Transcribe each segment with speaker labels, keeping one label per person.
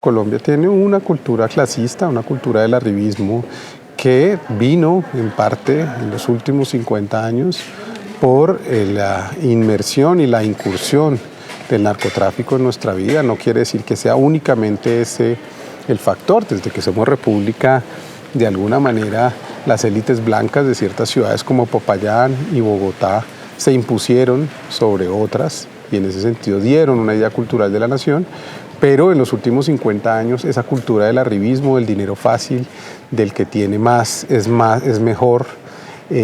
Speaker 1: Colombia tiene una cultura clasista, una cultura del arribismo que vino en parte en los últimos 50 años por la inmersión y la incursión del narcotráfico en nuestra vida. No quiere decir que sea únicamente ese el factor. Desde que somos república, de alguna manera, las élites blancas de ciertas ciudades como Popayán y Bogotá se impusieron sobre otras y en ese sentido dieron una idea cultural de la nación. Pero en los últimos 50 años esa cultura del arribismo, del dinero fácil, del que tiene más, es mejor,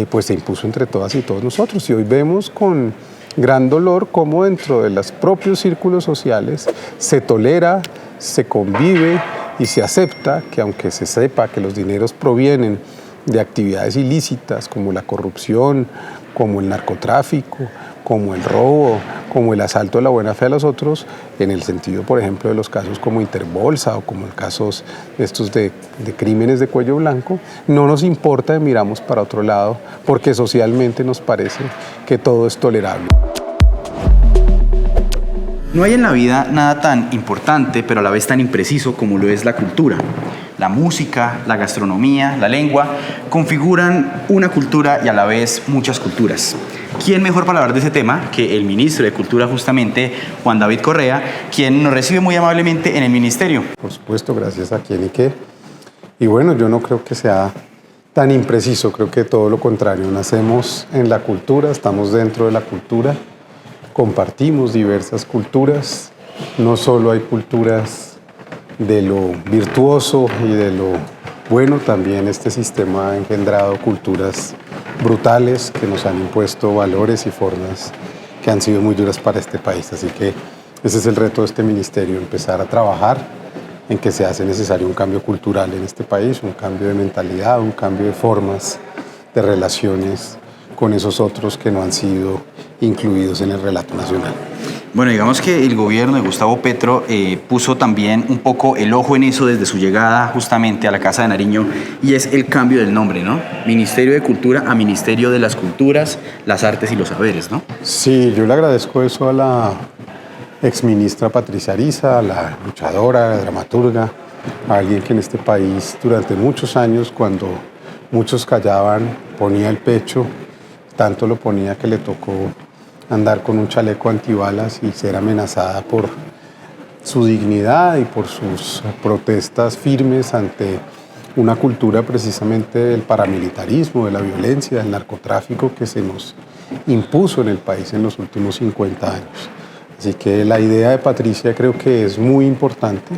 Speaker 1: pues se impuso entre todas y todos nosotros. Y hoy vemos con gran dolor cómo dentro de los propios círculos sociales se tolera, se convive y se acepta que aunque se sepa que los dineros provienen de actividades ilícitas como la corrupción, como el narcotráfico, como el robo, como el asalto a la buena fe de los otros, en el sentido, por ejemplo, de los casos como Interbolsa o como el casos estos de crímenes de cuello blanco, no nos importa y miramos para otro lado porque socialmente nos parece que todo es tolerable.
Speaker 2: No hay en la vida nada tan importante, pero a la vez tan impreciso como lo es la cultura. La música, la gastronomía, la lengua configuran una cultura y a la vez muchas culturas. ¿Quién mejor para hablar de ese tema que el ministro de Cultura, justamente, Juan David Correa, quien nos recibe muy amablemente en el ministerio?
Speaker 1: Por supuesto, gracias a quién y qué. Y bueno, yo no creo que sea tan impreciso, creo que todo lo contrario. Nacemos en la cultura, estamos dentro de la cultura, compartimos diversas culturas. No solo hay culturas de lo virtuoso y de lo bueno, también este sistema ha engendrado culturas brutales que nos han impuesto valores y formas que han sido muy duras para este país. Así que ese es el reto de este ministerio, empezar a trabajar en que se hace necesario un cambio cultural en este país, un cambio de mentalidad, un cambio de formas de relaciones con esos otros que no han sido incluidos en el relato nacional.
Speaker 2: Bueno, digamos que el gobierno de Gustavo Petro puso también un poco el ojo en eso desde su llegada justamente a la Casa de Nariño, y es el cambio del nombre, ¿no? Ministerio de Cultura a Ministerio de las Culturas, las Artes y los Saberes, ¿no?
Speaker 1: Sí, yo le agradezco eso a la exministra Patricia Ariza, a la luchadora, a la dramaturga, a alguien que en este país durante muchos años, cuando muchos callaban, ponía el pecho, tanto lo ponía que le tocó andar con un chaleco antibalas y ser amenazada por su dignidad y por sus protestas firmes ante una cultura precisamente del paramilitarismo, de la violencia, del narcotráfico que se nos impuso en el país en los últimos 50 años. Así que la idea de Patricia creo que es muy importante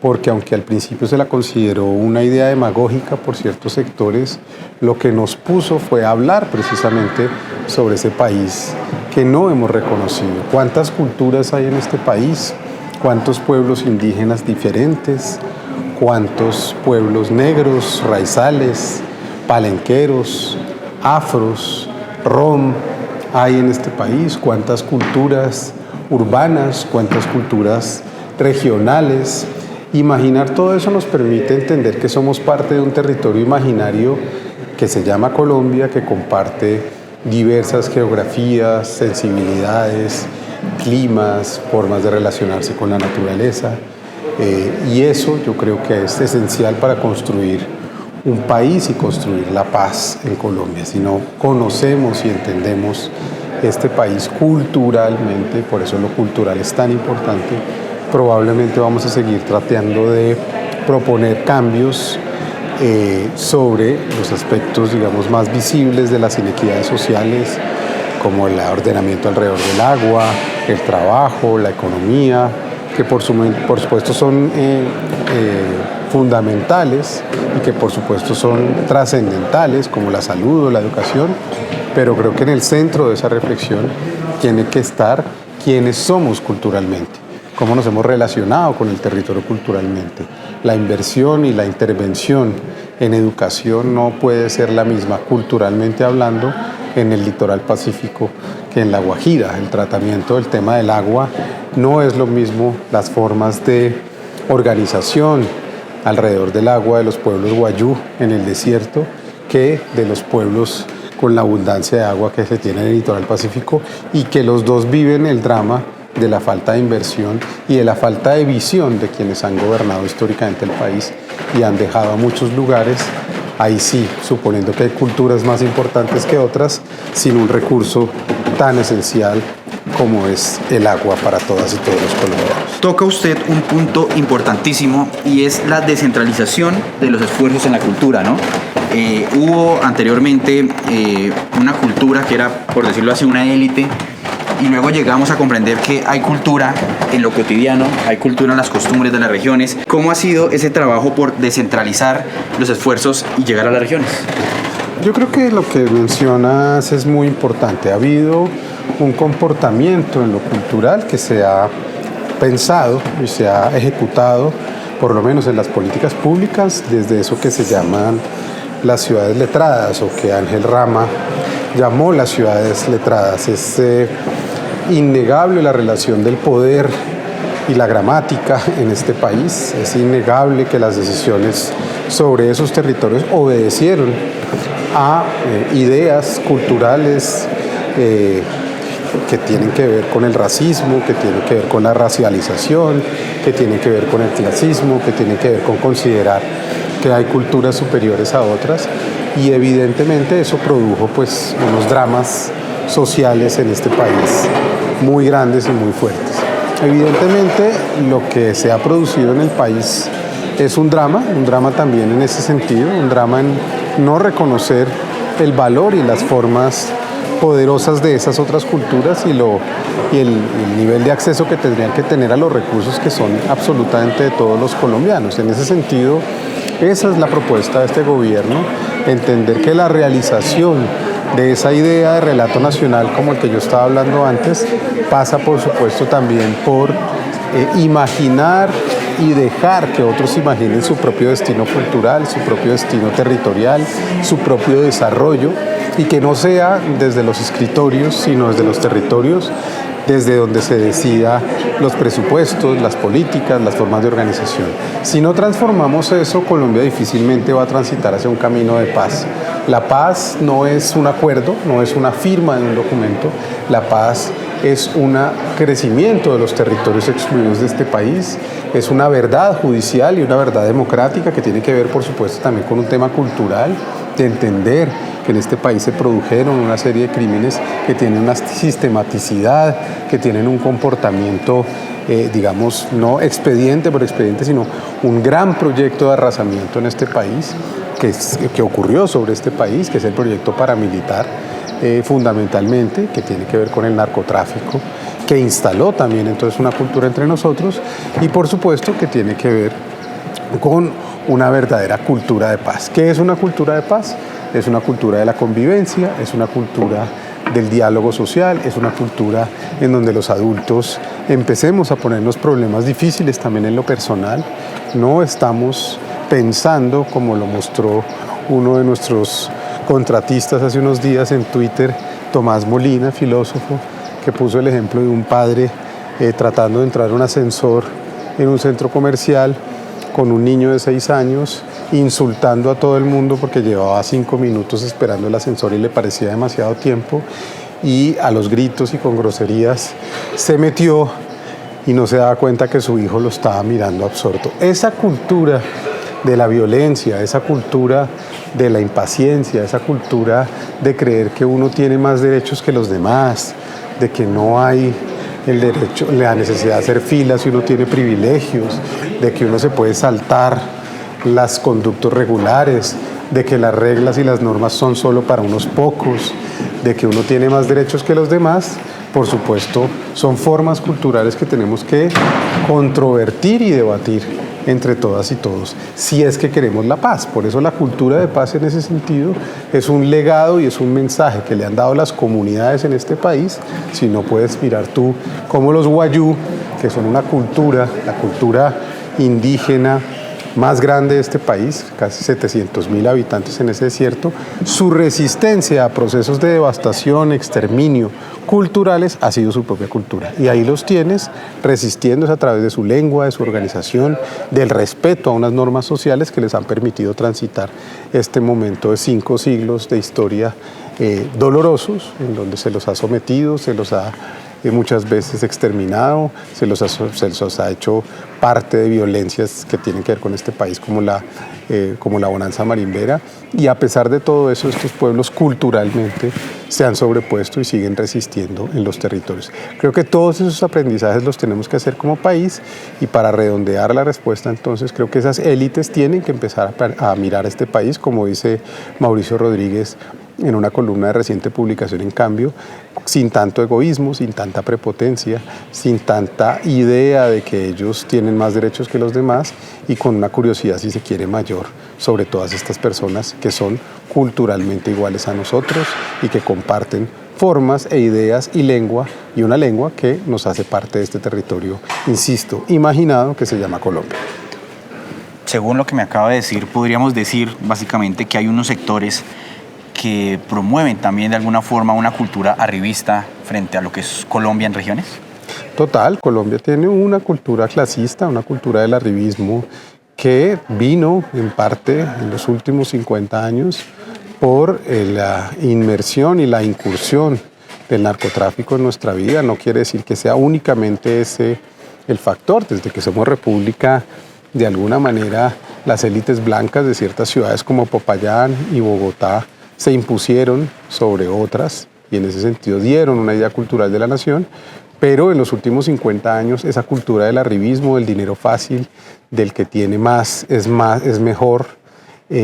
Speaker 1: porque aunque al principio se la consideró una idea demagógica por ciertos sectores, lo que nos puso fue hablar precisamente sobre ese país que no hemos reconocido. ¿Cuántas culturas hay en este país? ¿Cuántos pueblos indígenas diferentes? ¿Cuántos pueblos negros, raizales, palenqueros, afros, rom hay en este país? ¿Cuántas culturas urbanas? ¿Cuántas culturas regionales? Imaginar todo eso nos permite entender que somos parte de un territorio imaginario que se llama Colombia, que comparte diversas geografías, sensibilidades, climas, formas de relacionarse con la naturaleza. Y eso yo creo que es esencial para construir un país y construir la paz en Colombia. Si no conocemos y entendemos este país culturalmente, por eso lo cultural es tan importante, probablemente vamos a seguir tratando de proponer cambios sobre los aspectos, digamos, más visibles de las inequidades sociales, como el ordenamiento alrededor del agua, el trabajo, la economía, que por supuesto son fundamentales y que por supuesto son trascendentales, como la salud o la educación, pero creo que en el centro de esa reflexión tiene que estar quiénes somos culturalmente, cómo nos hemos relacionado con el territorio culturalmente. La inversión y la intervención en educación no puede ser la misma culturalmente hablando en el litoral pacífico que en la Guajira. El tratamiento del tema del agua no es lo mismo, las formas de organización alrededor del agua de los pueblos guayú en el desierto que de los pueblos con la abundancia de agua que se tiene en el litoral pacífico, y que los dos viven el drama de la falta de inversión y de la falta de visión de quienes han gobernado históricamente el país y han dejado a muchos lugares, ahí sí, suponiendo que hay culturas más importantes que otras, sin un recurso tan esencial como es el agua para todas y todos los colombianos.
Speaker 2: Toca usted un punto importantísimo y es la descentralización de los esfuerzos en la cultura, ¿no? Hubo anteriormente una cultura que era, por decirlo así, una élite, y luego llegamos a comprender que hay cultura en lo cotidiano, hay cultura en las costumbres de las regiones. ¿Cómo ha sido ese trabajo por descentralizar los esfuerzos y llegar a las regiones?
Speaker 1: Yo creo que lo que mencionas es muy importante. Ha habido un comportamiento en lo cultural que se ha pensado y se ha ejecutado, por lo menos en las políticas públicas, desde eso que se llaman las ciudades letradas, o que Ángel Rama llamó las ciudades letradas. Es innegable la relación del poder y la gramática en este país. Es innegable que las decisiones sobre esos territorios obedecieron a ideas culturales que tienen que ver con el racismo, que tienen que ver con la racialización, que tienen que ver con el clasismo, que tienen que ver con considerar que hay culturas superiores a otras, y evidentemente eso produjo pues unos dramas sociales en este país muy grandes y muy fuertes. Evidentemente lo que se ha producido en el país es un drama también en ese sentido, un drama en no reconocer el valor y las formas poderosas de esas otras culturas y el nivel de acceso que tendrían que tener a los recursos que son absolutamente de todos los colombianos. En ese sentido, esa es la propuesta de este gobierno, entender que la realización de esa idea de relato nacional como el que yo estaba hablando antes pasa por supuesto también por imaginar y dejar que otros imaginen su propio destino cultural, su propio destino territorial, su propio desarrollo, y que no sea desde los escritorios, sino desde los territorios, desde donde se decida los presupuestos, las políticas, las formas de organización. Si no transformamos eso, Colombia difícilmente va a transitar hacia un camino de paz. La paz no es un acuerdo, no es una firma de un documento, la paz es un crecimiento de los territorios excluidos de este país, es una verdad judicial y una verdad democrática que tiene que ver, por supuesto, también con un tema cultural, de entender que en este país se produjeron una serie de crímenes que tienen una sistematicidad, que tienen un comportamiento, digamos, no expediente por expediente, sino un gran proyecto de arrasamiento en este país, que ocurrió sobre este país, que es el proyecto paramilitar, fundamentalmente, que tiene que ver con el narcotráfico, que instaló también entonces una cultura entre nosotros, y por supuesto que tiene que ver con una verdadera cultura de paz. ¿Qué es una cultura de paz? Es una cultura de la convivencia, es una cultura del diálogo social, es una cultura en donde los adultos empecemos a ponernos problemas difíciles también en lo personal. No estamos pensando, como lo mostró uno de nuestros contratistas hace unos días en Twitter, Tomás Molina, filósofo, que puso el ejemplo de un padre tratando de entrar a un ascensor en un centro comercial con un niño de 6 años, insultando a todo el mundo porque llevaba 5 minutos esperando el ascensor y le parecía demasiado tiempo, y a los gritos y con groserías se metió y no se daba cuenta que su hijo lo estaba mirando absorto. Esa cultura de la violencia, esa cultura de la impaciencia, esa cultura de creer que uno tiene más derechos que los demás, de que no hay el derecho, la necesidad de hacer filas si uno tiene privilegios, de que uno se puede saltar las conductos regulares, de que las reglas y las normas son solo para unos pocos, de que uno tiene más derechos que los demás, por supuesto, son formas culturales que tenemos que controvertir y debatir entre todas y todos, si es que queremos la paz. Por eso la cultura de paz en ese sentido es un legado y es un mensaje que le han dado las comunidades en este país. Si no puedes mirar tú como los wayú, que son una cultura, la cultura indígena más grande de este país, casi 700.000 habitantes en ese desierto, su resistencia a procesos de devastación, exterminio, culturales, ha sido su propia cultura. Y ahí los tienes resistiéndose a través de su lengua, de su organización, del respeto a unas normas sociales que les han permitido transitar este momento de 5 siglos de historia dolorosos, en donde se los ha sometido, se los ha muchas veces exterminado, se los ha hecho parte de violencias que tienen que ver con este país, como la bonanza marimbera, y a pesar de todo eso, estos pueblos culturalmente se han sobrepuesto y siguen resistiendo en los territorios. Creo que todos esos aprendizajes los tenemos que hacer como país, y para redondear la respuesta, entonces, creo que esas élites tienen que empezar a mirar a este país, como dice Mauricio Rodríguez en una columna de reciente publicación en Cambio, sin tanto egoísmo, sin tanta prepotencia, sin tanta idea de que ellos tienen más derechos que los demás, y con una curiosidad, si se quiere, mayor sobre todas estas personas que son culturalmente iguales a nosotros y que comparten formas e ideas y lengua, y una lengua que nos hace parte de este territorio, insisto, imaginado, que se llama Colombia.
Speaker 2: Según lo que me acaba de decir, podríamos decir básicamente que hay unos sectores que promueven también de alguna forma una cultura arribista frente a lo que es Colombia en regiones.
Speaker 1: Total, Colombia tiene una cultura clasista, una cultura del arribismo que vino en parte en los últimos 50 años por la inmersión y la incursión del narcotráfico en nuestra vida. No quiere decir que sea únicamente ese el factor. Desde que somos república, de alguna manera, las élites blancas de ciertas ciudades como Popayán y Bogotá se impusieron sobre otras, y en ese sentido dieron una idea cultural de la nación, pero en los últimos 50 años esa cultura del arribismo, del dinero fácil, del que tiene más, es mejor,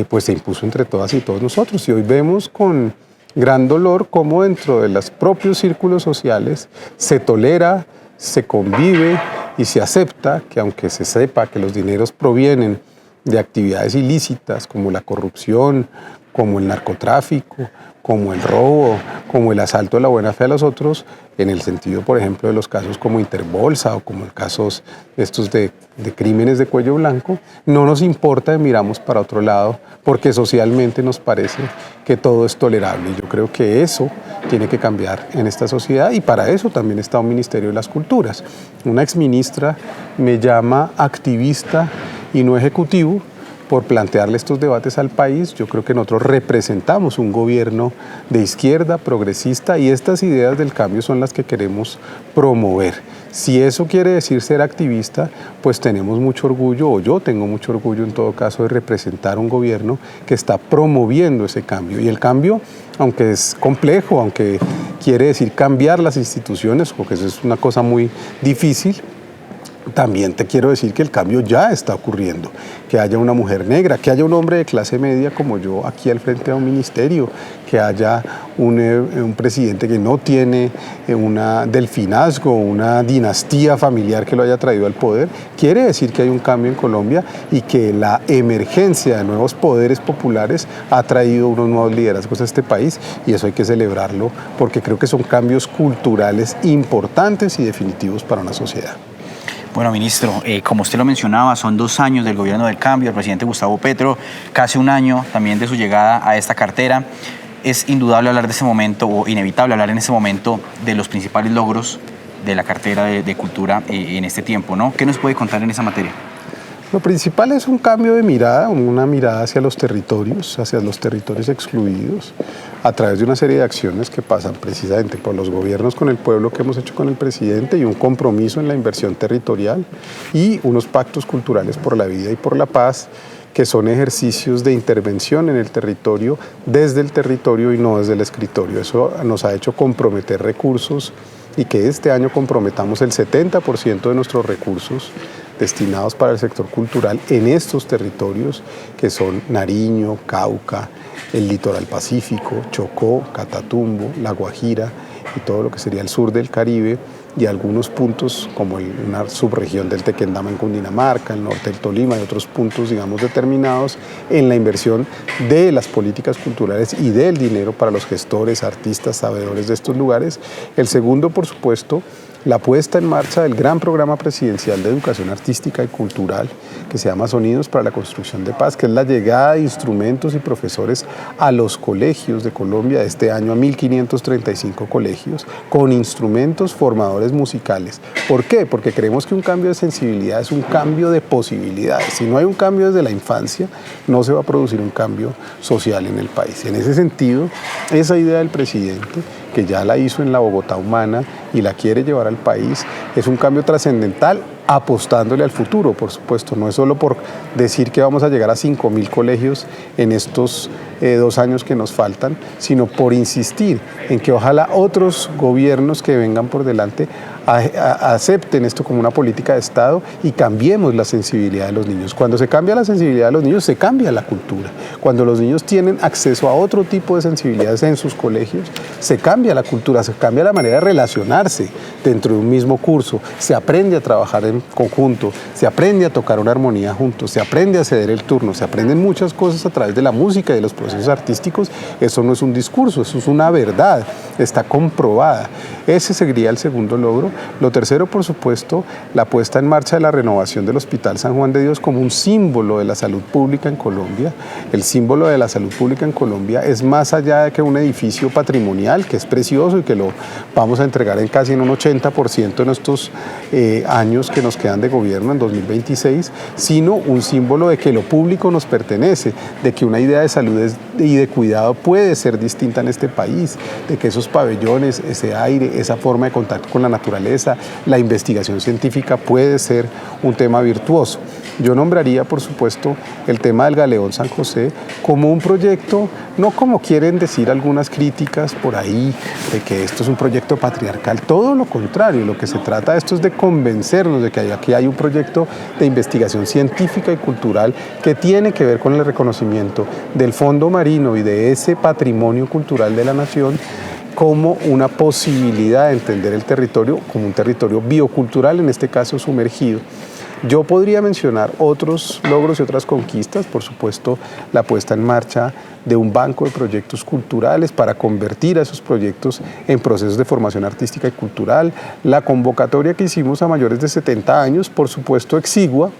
Speaker 1: pues se impuso entre todas y todos nosotros. Y hoy vemos con gran dolor cómo dentro de los propios círculos sociales se tolera, se convive y se acepta que, aunque se sepa que los dineros provienen de actividades ilícitas como la corrupción, como el narcotráfico, como el robo, como el asalto a la buena fe a los otros, en el sentido, por ejemplo, de los casos como Interbolsa o como casos estos de crímenes de cuello blanco, no nos importa y miramos para otro lado porque socialmente nos parece que todo es tolerable. Y yo creo que eso tiene que cambiar en esta sociedad, y para eso también está un Ministerio de las Culturas. Una exministra me llama activista y no ejecutivo por plantearle estos debates al país. Yo creo que nosotros representamos un gobierno de izquierda, progresista, y estas ideas del cambio son las que queremos promover. Si eso quiere decir ser activista, pues tenemos mucho orgullo, o yo tengo mucho orgullo en todo caso, de representar un gobierno que está promoviendo ese cambio. Y el cambio, aunque es complejo, aunque quiere decir cambiar las instituciones, porque eso es una cosa muy difícil, también te quiero decir que el cambio ya está ocurriendo, que haya una mujer negra, que haya un hombre de clase media como yo aquí al frente de un ministerio, que haya un presidente que no tiene un delfinazgo, una dinastía familiar que lo haya traído al poder. Quiere decir que hay un cambio en Colombia y que la emergencia de nuevos poderes populares ha traído unos nuevos liderazgos a este país, y eso hay que celebrarlo porque creo que son cambios culturales importantes y definitivos para una sociedad.
Speaker 2: Bueno, ministro, como usted lo mencionaba, son 2 años del gobierno del cambio, el presidente Gustavo Petro, casi 1 año también de su llegada a esta cartera. Es indudable hablar de ese momento, o inevitable hablar en ese momento, de los principales logros de la cartera de Cultura en este tiempo, ¿no? ¿Qué nos puede contar en esa materia?
Speaker 1: Lo principal es un cambio de mirada, una mirada hacia los territorios excluidos, a través de una serie de acciones que pasan precisamente por los gobiernos con el pueblo que hemos hecho con el presidente, y un compromiso en la inversión territorial, y unos pactos culturales por la vida y por la paz, que son ejercicios de intervención en el territorio, desde el territorio y no desde el escritorio. Eso nos ha hecho comprometer recursos, y que este año comprometamos el 70% de nuestros recursos destinados para el sector cultural en estos territorios, que son Nariño, Cauca, el litoral pacífico, Chocó, Catatumbo, La Guajira y todo lo que sería el sur del Caribe, y algunos puntos como una subregión del Tequendama en Cundinamarca, el norte del Tolima, y otros puntos, digamos, determinados en la inversión de las políticas culturales y del dinero para los gestores, artistas, sabedores de estos lugares. El segundo, por supuesto, la puesta en marcha del gran programa presidencial de educación artística y cultural que se llama Sonidos para la Construcción de Paz, que es la llegada de instrumentos y profesores a los colegios de Colombia, este año a 1.535 colegios, con instrumentos formadores musicales. ¿Por qué? Porque creemos que un cambio de sensibilidad es un cambio de posibilidades. Si no hay un cambio desde la infancia, no se va a producir un cambio social en el país. En ese sentido, esa idea del presidente, que ya la hizo en la Bogotá humana y la quiere llevar al país, es un cambio trascendental, apostándole al futuro, por supuesto. No es solo por decir que vamos a llegar a 5.000 colegios en estos 2 años que nos faltan, sino por insistir en que ojalá otros gobiernos que vengan por delante acepten esto como una política de Estado y cambiemos la sensibilidad de los niños. Cuando se cambia la sensibilidad de los niños, se cambia la cultura. Cuando los niños tienen acceso a otro tipo de sensibilidades en sus colegios, se cambia la cultura, se cambia la manera de relacionarse dentro de un mismo curso, se aprende a trabajar en conjunto, se aprende a tocar una armonía juntos, se aprende a ceder el turno, se aprenden muchas cosas a través de la música y de los procesos artísticos. Eso no es un discurso, eso es una verdad, está comprobada. Ese sería el segundo logro. Lo tercero, por supuesto, la puesta en marcha de la renovación del Hospital San Juan de Dios como un símbolo de la salud pública en Colombia. El símbolo de la salud pública en Colombia es más allá de que un edificio patrimonial, que es precioso y que lo vamos a entregar en casi en un 80% en estos años que nos quedan de gobierno en 2026, sino un símbolo de que lo público nos pertenece, de que una idea de salud y de cuidado puede ser distinta en este país, de que esos pabellones, ese aire, esa forma de contacto con la naturaleza, la investigación científica puede ser un tema virtuoso. Yo nombraría, por supuesto, el tema del Galeón San José como un proyecto, no como quieren decir algunas críticas por ahí, de que esto es un proyecto patriarcal, todo lo contrario, lo que se trata de esto es de convencernos de que aquí hay un proyecto de investigación científica y cultural que tiene que ver con el reconocimiento del fondo marino y de ese patrimonio cultural de la nación como una posibilidad de entender el territorio como un territorio biocultural, en este caso sumergido. Yo podría mencionar otros logros y otras conquistas, por supuesto, la puesta en marcha de un banco de proyectos culturales para convertir a esos proyectos en procesos de formación artística y cultural, la convocatoria que hicimos a mayores de 70 años, por supuesto exigua,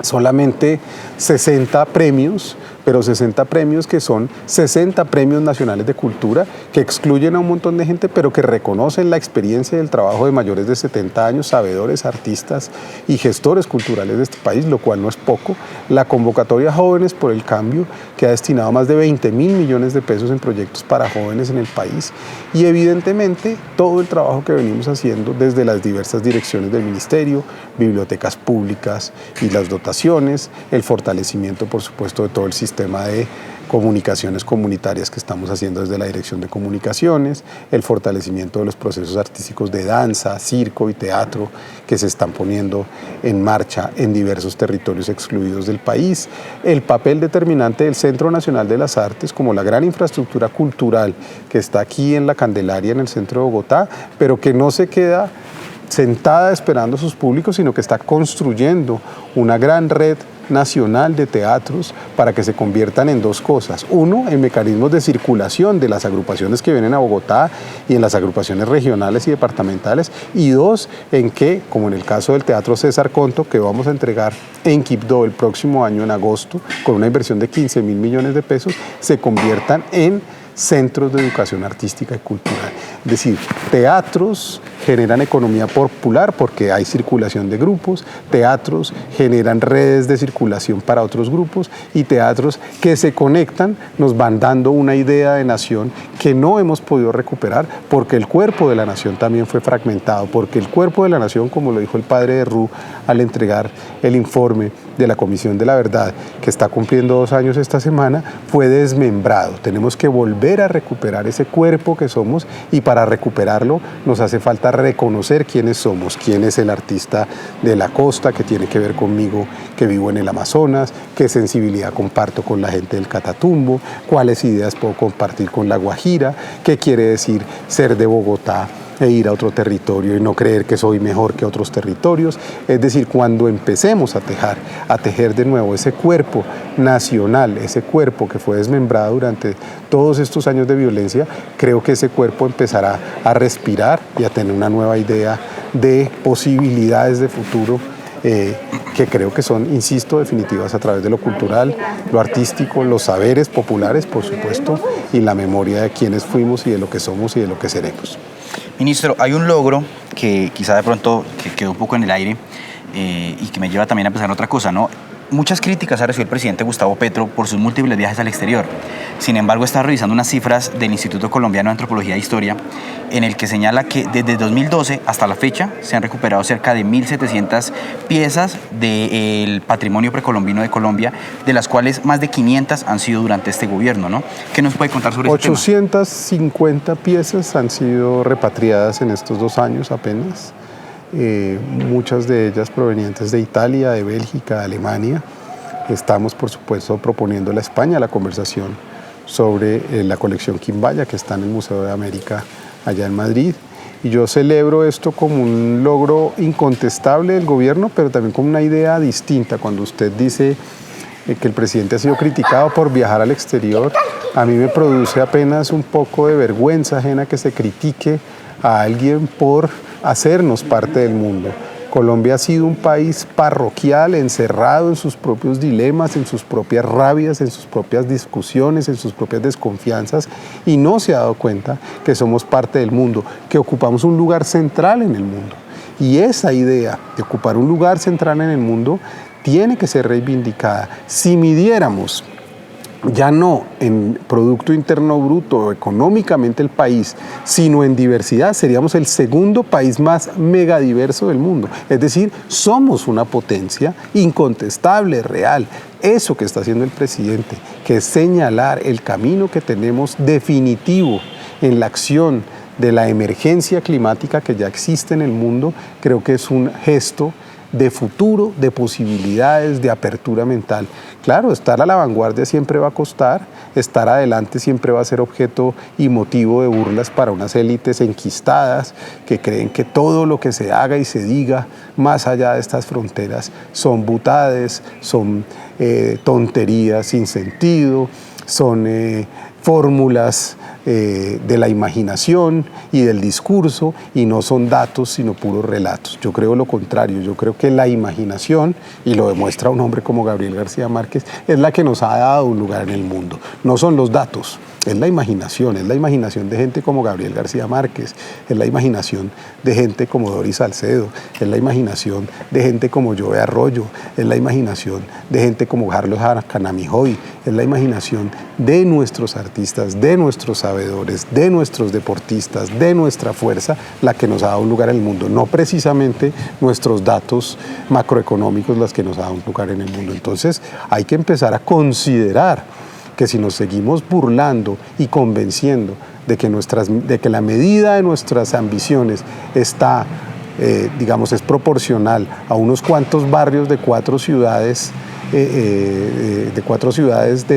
Speaker 1: solamente 60 premios, pero 60 premios que son 60 premios nacionales de cultura que excluyen a un montón de gente, pero que reconocen la experiencia y el trabajo de mayores de 70 años, sabedores, artistas y gestores culturales de este país, lo cual no es poco. La convocatoria Jóvenes por el Cambio, que ha destinado más de 20.000 millones de pesos en proyectos para jóvenes en el país, y evidentemente todo el trabajo que venimos haciendo desde las diversas direcciones del Ministerio, bibliotecas públicas y las dotaciones, el fortalecimiento, por supuesto, de todo el sistema de comunicaciones comunitarias que estamos haciendo desde la Dirección de Comunicaciones, el fortalecimiento de los procesos artísticos de danza, circo y teatro que se están poniendo en marcha en diversos territorios excluidos del país, el papel determinante del Centro Nacional de las Artes como la gran infraestructura cultural que está aquí en La Candelaria, en el centro de Bogotá, pero que no se queda sentada esperando a sus públicos, sino que está construyendo una gran red nacional de teatros para que se conviertan en dos cosas. Uno, en mecanismos de circulación de las agrupaciones que vienen a Bogotá y en las agrupaciones regionales y departamentales. Y dos, en que, como en el caso del Teatro César Conto, que vamos a entregar en Quibdó el próximo año, en agosto, con una inversión de 15.000 millones de pesos, se conviertan en centros de educación artística y cultural. Es decir, teatros generan economía popular porque hay circulación de grupos, teatros generan redes de circulación para otros grupos y teatros que se conectan nos van dando una idea de nación que no hemos podido recuperar porque el cuerpo de la nación también fue fragmentado, porque el cuerpo de la nación, como lo dijo el padre de Ru al entregar el informe de la Comisión de la Verdad, que está cumpliendo 2 años esta semana, fue desmembrado. Tenemos que volver a recuperar ese cuerpo que somos y para recuperarlo nos hace falta reconocer quiénes somos, quién es el artista de la costa, que tiene que ver conmigo, que vivo en el Amazonas, qué sensibilidad comparto con la gente del Catatumbo, cuáles ideas puedo compartir con la Guajira, qué quiere decir ser de Bogotá e ir a otro territorio y no creer que soy mejor que otros territorios. Es decir, cuando empecemos a tejer de nuevo ese cuerpo nacional, ese cuerpo que fue desmembrado durante todos estos años de violencia, creo que ese cuerpo empezará a respirar y a tener una nueva idea de posibilidades de futuro que creo que son, insisto, definitivas a través de lo cultural, lo artístico, los saberes populares, por supuesto, y la memoria de quiénes fuimos y de lo que somos y de lo que seremos.
Speaker 2: Ministro, hay un logro que quizá de pronto que quedó un poco en el aire y que me lleva también a pensar en otra cosa, ¿no? muchas críticas ha recibido el presidente Gustavo Petro por sus múltiples viajes al exterior. Sin embargo, está revisando unas cifras del Instituto Colombiano de Antropología e Historia, en el que señala que desde 2012 hasta la fecha se han recuperado cerca de 1.700 piezas del patrimonio precolombino de Colombia, de las cuales más de 500 han sido durante este gobierno, ¿no? ¿Qué nos puede contar sobre este tema?
Speaker 1: 850 piezas han sido repatriadas en estos 2 años apenas. Muchas de ellas provenientes de Italia, de Bélgica, de Alemania. Estamos, por supuesto, proponiéndole a España la conversación sobre la colección Quimbaya, que está en el Museo de América, allá en Madrid. Y yo celebro esto como un logro incontestable del gobierno, pero también como una idea distinta. Cuando usted dice que el presidente ha sido criticado por viajar al exterior, a mí me produce apenas un poco de vergüenza ajena que se critique a alguien por hacernos parte del mundo. Colombia ha sido un país parroquial, encerrado en sus propios dilemas, en sus propias rabias, en sus propias discusiones, en sus propias desconfianzas, y no se ha dado cuenta que somos parte del mundo, que ocupamos un lugar central en el mundo. Y esa idea de ocupar un lugar central en el mundo tiene que ser reivindicada. Si midiéramos ya no en Producto Interno Bruto, económicamente el país, sino en diversidad, seríamos el segundo país más megadiverso del mundo. Es decir, somos una potencia incontestable, real. Eso que está haciendo el presidente, que es señalar el camino que tenemos definitivo en la acción de la emergencia climática que ya existe en el mundo, creo que es un gesto de futuro, de posibilidades, de apertura mental. Claro, estar a la vanguardia siempre va a costar, estar adelante siempre va a ser objeto y motivo de burlas para unas élites enquistadas que creen que todo lo que se haga y se diga más allá de estas fronteras son butades, son tonterías sin sentido, son fórmulas de la imaginación y del discurso, y no son datos sino puros relatos. Yo creo lo contrario, yo creo que la imaginación, y lo demuestra un hombre como Gabriel García Márquez, es la que nos ha dado un lugar en el mundo. No son los datos, es la imaginación de gente como Gabriel García Márquez, es la imaginación de gente como Doris Salcedo, es la imaginación de gente como Joe Arroyo, es la imaginación de gente como Carlos Canamijoy, es la imaginación de nuestros artistas, de nuestros sabedores, de nuestros deportistas, de nuestra fuerza, la que nos ha dado un lugar en el mundo, no precisamente nuestros datos macroeconómicos las que nos ha dado un lugar en el mundo. Entonces hay que empezar a considerar que si nos seguimos burlando y convenciendo de que la medida de nuestras ambiciones está, es proporcional a unos cuantos barrios de 4 ciudades, de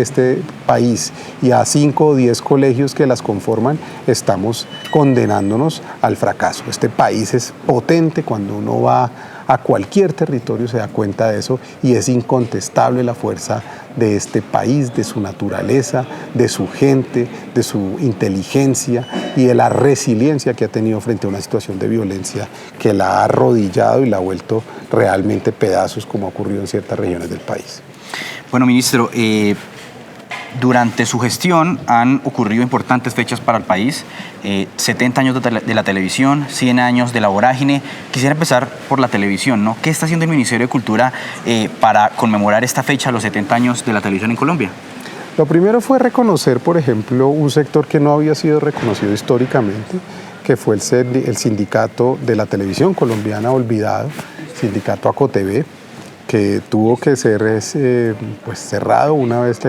Speaker 1: este país y a 5 o 10 colegios que las conforman, estamos condenándonos al fracaso. Este país es potente. Cuando uno va a cualquier territorio se da cuenta de eso, y es incontestable la fuerza de este país, de su naturaleza, de su gente, de su inteligencia y de la resiliencia que ha tenido frente a una situación de violencia que la ha arrodillado y la ha vuelto realmente pedazos, como ha ocurrido en ciertas regiones del país.
Speaker 2: Bueno, ministro, durante su gestión han ocurrido importantes fechas para el país, 70 años de la televisión, 100 años de la vorágine. Quisiera empezar por la televisión, ¿no? ¿Qué está haciendo el Ministerio de Cultura para conmemorar esta fecha, los 70 años de la televisión en Colombia?
Speaker 1: Lo primero fue reconocer, por ejemplo, un sector que no había sido reconocido históricamente, que fue el sindicato de la televisión colombiana olvidado, sindicato ACOTV, que tuvo que ser cerrado una vez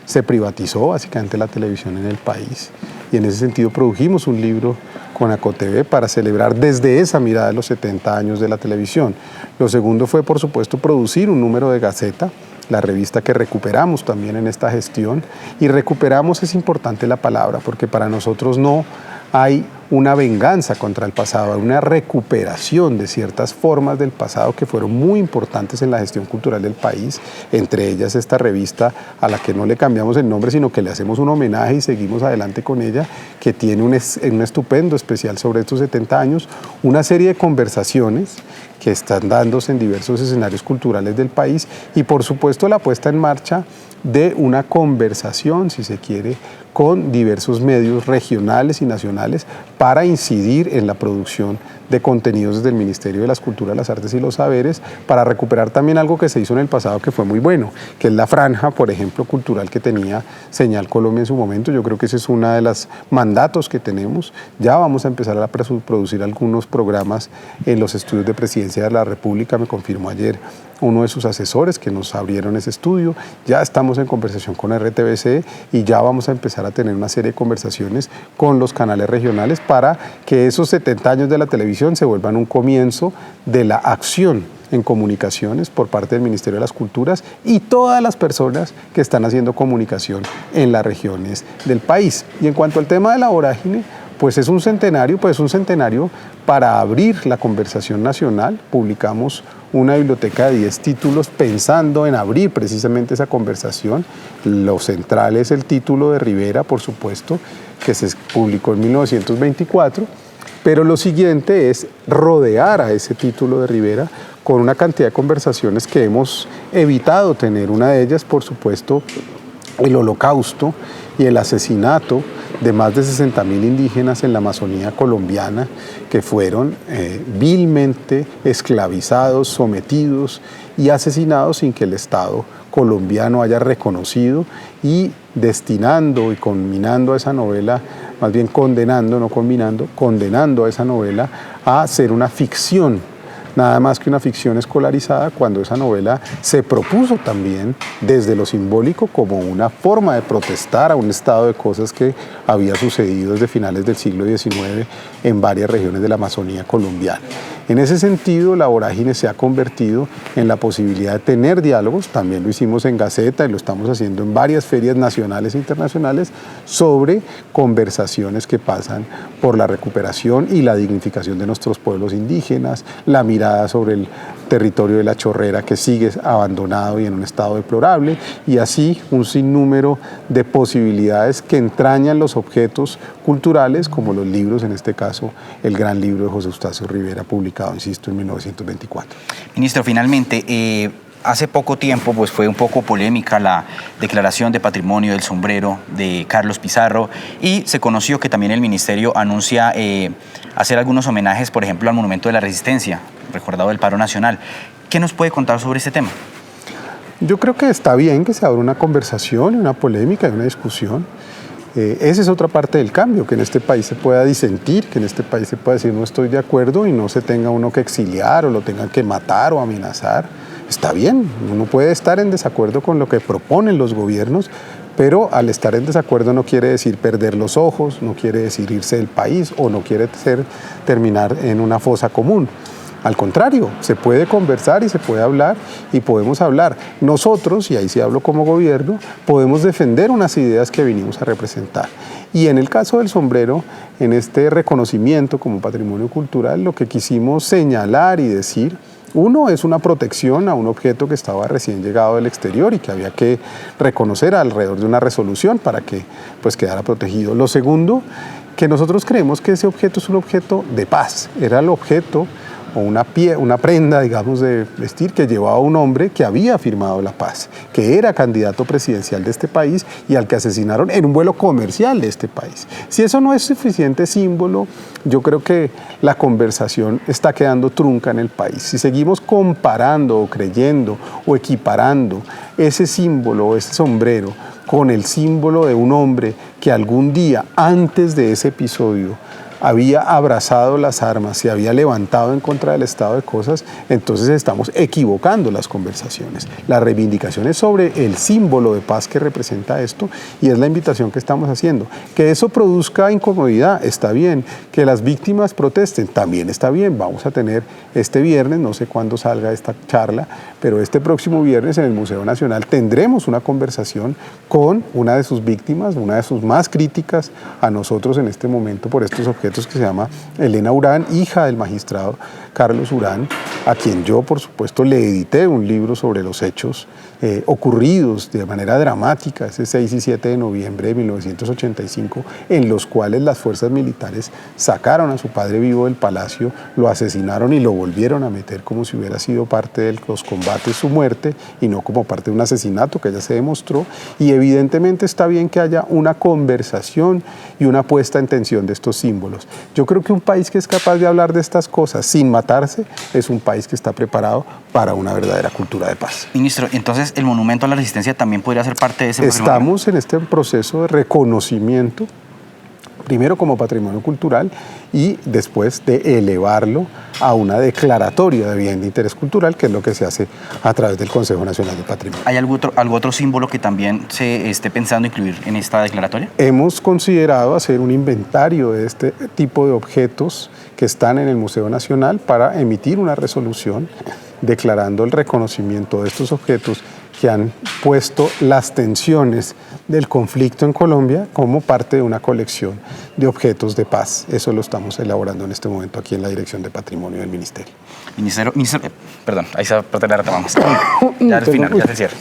Speaker 1: se privatizó básicamente la televisión en el país. Y en ese sentido produjimos un libro con ACOTV para celebrar desde esa mirada de los 70 años de la televisión. Lo segundo fue, por supuesto, producir un número de Gaceta, la revista que recuperamos también en esta gestión. Y recuperamos, es importante la palabra, porque para nosotros no hay una venganza contra el pasado, hay una recuperación de ciertas formas del pasado que fueron muy importantes en la gestión cultural del país, entre ellas esta revista a la que no le cambiamos el nombre, sino que le hacemos un homenaje y seguimos adelante con ella, que tiene un estupendo especial sobre estos 70 años, una serie de conversaciones que están dándose en diversos escenarios culturales del país, y por supuesto la puesta en marcha de una conversación, si se quiere, con diversos medios regionales y nacionales para incidir en la producción de contenidos desde el Ministerio de las Culturas, las Artes y los Saberes, para recuperar también algo que se hizo en el pasado que fue muy bueno, que es la franja, por ejemplo, cultural que tenía Señal Colombia en su momento. Yo creo que ese es uno de los mandatos que tenemos. Ya vamos a empezar a producir algunos programas en los estudios de Presidencia de la República, me confirmó ayer uno de sus asesores que nos abrieron ese estudio. Ya estamos en conversación con RTBC y ya vamos a empezar a tener una serie de conversaciones con los canales regionales para que esos 70 años de la televisión se vuelvan un comienzo de la acción en comunicaciones por parte del Ministerio de las Culturas y todas las personas que están haciendo comunicación en las regiones del país. Y en cuanto al tema de la vorágine, pues es un centenario para abrir la conversación nacional. Publicamos una biblioteca de 10 títulos pensando en abrir precisamente esa conversación. Lo central es el título de Rivera, por supuesto, que se publicó en 1924, pero lo siguiente es rodear a ese título de Rivera con una cantidad de conversaciones que hemos evitado tener. Una de ellas, por supuesto, el Holocausto y el asesinato de más de 60.000 indígenas en la Amazonía colombiana que fueron vilmente esclavizados, sometidos y asesinados sin que el Estado colombiano haya reconocido, y destinando y conminando a esa novela, más bien condenando, no combinando, condenando a esa novela a ser una ficción, nada más que una ficción escolarizada, cuando esa novela se propuso también desde lo simbólico como una forma de protestar a un estado de cosas que había sucedido desde finales del siglo XIX en varias regiones de la Amazonía colombiana. En ese sentido, la vorágine se ha convertido en la posibilidad de tener diálogos, también lo hicimos en Gaceta y lo estamos haciendo en varias ferias nacionales e internacionales, sobre conversaciones que pasan por la recuperación y la dignificación de nuestros pueblos indígenas, la mirada sobre el territorio de la Chorrera que sigue abandonado y en un estado deplorable, y así un sinnúmero de posibilidades que entrañan los objetos culturales, como los libros, en este caso el gran libro de José Eustacio Rivera, publicado, insisto, en 1924.
Speaker 2: Ministro, finalmente, hace poco tiempo pues fue un poco polémica la declaración de patrimonio del sombrero de Carlos Pizarro, y se conoció que también el ministerio anuncia hacer algunos homenajes, por ejemplo, al Monumento de la Resistencia, recordado del paro nacional. ¿Qué nos puede contar sobre este tema?
Speaker 1: Yo creo que está bien que se abra una conversación, una polémica y una discusión. Esa es otra parte del cambio, que en este país se pueda disentir, que en este país se pueda decir no estoy de acuerdo y no se tenga uno que exiliar o lo tengan que matar o amenazar. Está bien, uno puede estar en desacuerdo con lo que proponen los gobiernos, pero al estar en desacuerdo no quiere decir perder los ojos, no quiere decir irse del país o no quiere terminar en una fosa común. Al contrario, se puede conversar y se puede hablar y podemos hablar. Nosotros, y ahí sí hablo como gobierno, podemos defender unas ideas que vinimos a representar. Y en el caso del sombrero, en este reconocimiento como patrimonio cultural, lo que quisimos señalar y decir, uno, es una protección a un objeto que estaba recién llegado del exterior y que había que reconocer alrededor de una resolución para que pues quedara protegido. Lo segundo, que nosotros creemos que ese objeto es un objeto de paz. Era el objeto o una prenda, digamos, de vestir que llevaba un hombre que había firmado la paz, que era candidato presidencial de este país y al que asesinaron en un vuelo comercial de este país. Si eso no es suficiente símbolo, yo creo que la conversación está quedando trunca en el país. Si seguimos comparando o creyendo o equiparando ese símbolo o ese sombrero con el símbolo de un hombre que algún día, antes de ese episodio, había abrazado las armas, se había levantado en contra del estado de cosas, entonces estamos equivocando las conversaciones. La reivindicación es sobre el símbolo de paz que representa esto, y es la invitación que estamos haciendo. Que eso produzca incomodidad, está bien. Que las víctimas protesten, también está bien. Vamos a tener este viernes, no sé cuándo salga esta charla, pero este próximo viernes en el Museo Nacional tendremos una conversación con una de sus víctimas, una de sus más críticas a nosotros en este momento por estos objetos, que se llama Elena Urán, hija del magistrado Carlos Urán, a quien yo, por supuesto, le edité un libro sobre los hechos ocurridos de manera dramática ese 6 y 7 de noviembre de 1985, en los cuales las fuerzas militares sacaron a su padre vivo del palacio, lo asesinaron y lo volvieron a meter como si hubiera sido parte de los combates su muerte y no como parte de un asesinato que ya se demostró. Y evidentemente está bien que haya una conversación y una puesta en tensión de estos símbolos. menos. Yo creo que un país que es capaz de hablar de estas cosas sin matarse es un país que está preparado para una verdadera cultura de paz.
Speaker 2: Ministro, entonces el Monumento a la Resistencia también podría ser parte de ese patrimonio.
Speaker 1: Estamos en este proceso de reconocimiento, primero como patrimonio cultural y después de elevarlo a una declaratoria de bien de interés cultural, que es lo que se hace a través del Consejo Nacional de Patrimonio.
Speaker 2: ¿Hay algún otro símbolo que también se esté pensando incluir en esta declaratoria?
Speaker 1: Hemos considerado hacer un inventario de este tipo de objetos que están en el Museo Nacional para emitir una resolución declarando el reconocimiento de estos objetos que han puesto las tensiones del conflicto en Colombia como parte de una colección de objetos de paz. Eso lo estamos elaborando en este momento aquí en la Dirección de Patrimonio del Ministerio.
Speaker 2: Perdón, ahí esa parte la retomamos. Ya al final, ya se cierra.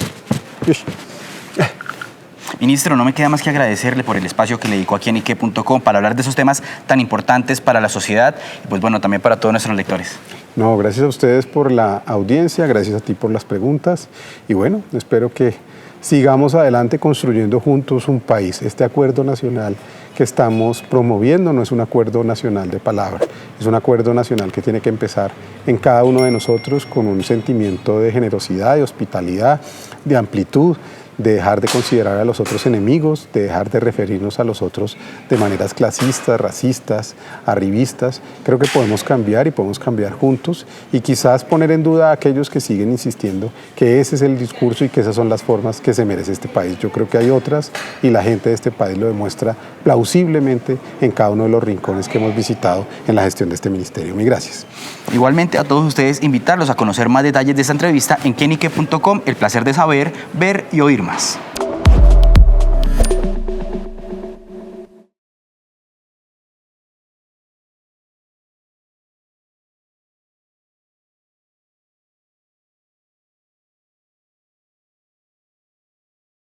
Speaker 2: Ministro, no me queda más que agradecerle por el espacio que le dedicó aquí en Ike.com para hablar de esos temas tan importantes para la sociedad y pues bueno, también para todos nuestros lectores.
Speaker 1: No, gracias a ustedes por la audiencia, gracias a ti por las preguntas y bueno, espero que sigamos adelante construyendo juntos un país. Este acuerdo nacional que estamos promoviendo no es un acuerdo nacional de palabra, es un acuerdo nacional que tiene que empezar en cada uno de nosotros con un sentimiento de generosidad, de hospitalidad, de amplitud, de dejar de considerar a los otros enemigos, de dejar de referirnos a los otros de maneras clasistas, racistas, arribistas. Creo que podemos cambiar y podemos cambiar juntos y quizás poner en duda a aquellos que siguen insistiendo que ese es el discurso y que esas son las formas que se merece este país. Yo creo que hay otras y la gente de este país lo demuestra plausiblemente en cada uno de los rincones que hemos visitado en la gestión de este ministerio. Mil gracias.
Speaker 2: Igualmente a todos ustedes invitarlos a conocer más detalles de esta entrevista en Ike.com. El placer de saber, ver y oír más.